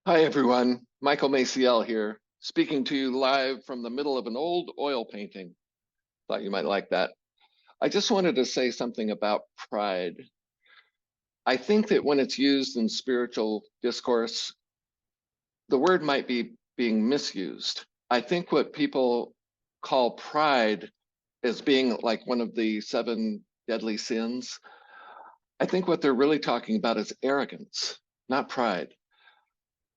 Hi, everyone. Michael Maciel here, speaking to you live from the middle of an old oil painting. Thought you might like that. I just wanted to say something about pride. I think that when it's used in spiritual discourse, the word might be being misused. I think what people call pride as being like one of the seven deadly sins, I think what they're really talking about is arrogance, not pride.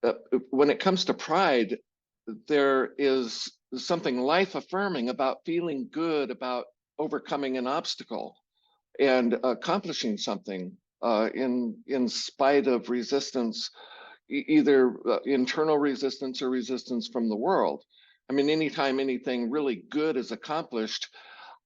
uh, when it comes to pride, there is something life affirming about feeling good about overcoming an obstacle and accomplishing something in spite of resistance, either internal resistance or resistance from the world. I mean, anytime anything really good is accomplished,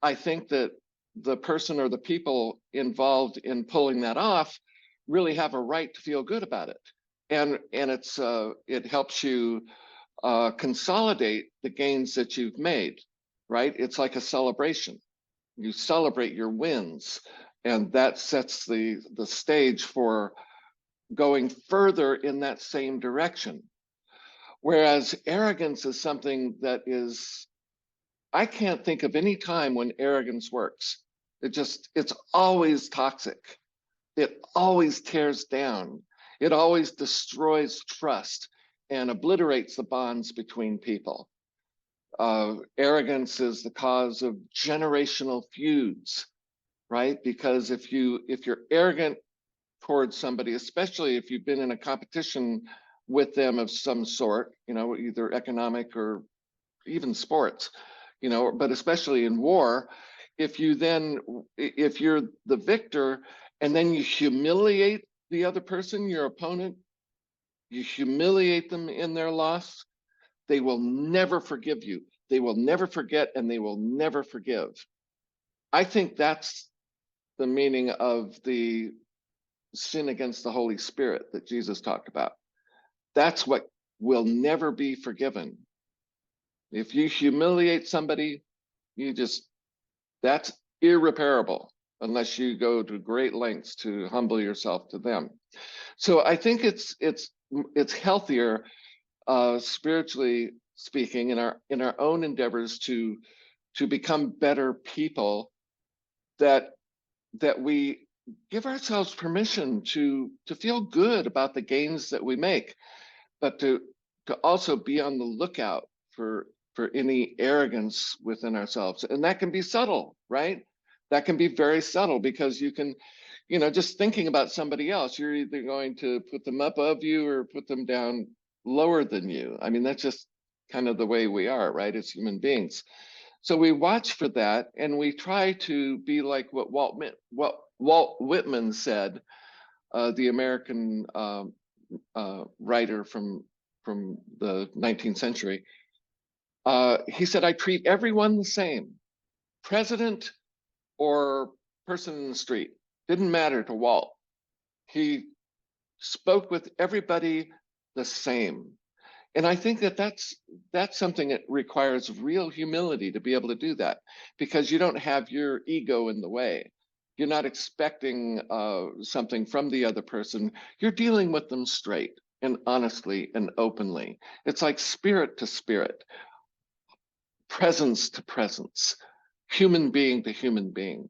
I think that the person or the people involved in pulling that off really have a right to feel good about it. And it helps you consolidate the gains that you've made, right? It's like a celebration. You celebrate your wins, and that sets the stage for going further in that same direction. Whereas arrogance is something that is, I can't think of any time when arrogance works. It's always toxic. It always tears down. It always destroys trust and obliterates the bonds between people. Arrogance is the cause of generational feuds, right? Because if you're arrogant towards somebody, especially if you've been in a competition with them of some sort, either economic or even sports, but especially in war, if you're the victor and then you humiliate the other person, your opponent, you humiliate them in their loss, they will never forgive you. They will never forget and they will never forgive. I think that's the meaning of the sin against the Holy Spirit that Jesus talked about. That's what will never be forgiven. If you humiliate somebody, you just, that's irreparable unless you go to great lengths to humble yourself to them. So I think it's healthier, spiritually speaking, in our own endeavors to become better people, that we give ourselves permission to feel good about the gains that we make, but to also be on the lookout for any arrogance within ourselves. And that can be subtle, right? That can be very subtle because you can, just thinking about somebody else, you're either going to put them up above you or put them down lower than you. I mean, that's just kind of the way we are, right, as human beings. So we watch for that and we try to be like what Walt Whitman said, the American writer from the 19th century. He said, "I treat everyone the same, president or person in the street. Didn't matter to Walt. He spoke with everybody the same." And I think that that's something that requires real humility to be able to do that, because you don't have your ego in the way. You're not expecting something from the other person. You're dealing with them straight and honestly and openly. It's like spirit to spirit, presence to presence, human being to human being.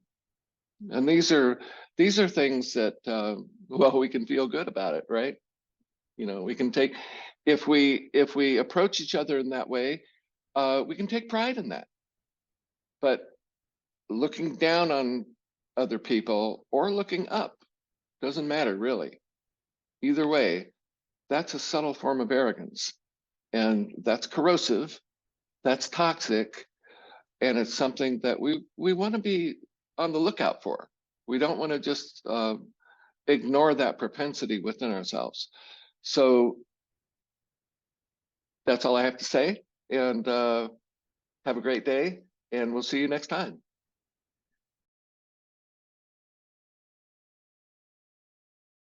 And these are things that well, we can feel good about it, right? We can take, if we approach each other in that way, we can take pride in that. But looking down on other people or looking up doesn't matter really. Either way, that's a subtle form of arrogance, and that's corrosive, that's toxic, and it's something that we want to be on the lookout for. We don't want to just ignore that propensity within ourselves. So that's all I have to say. And have a great day, and we'll see you next time.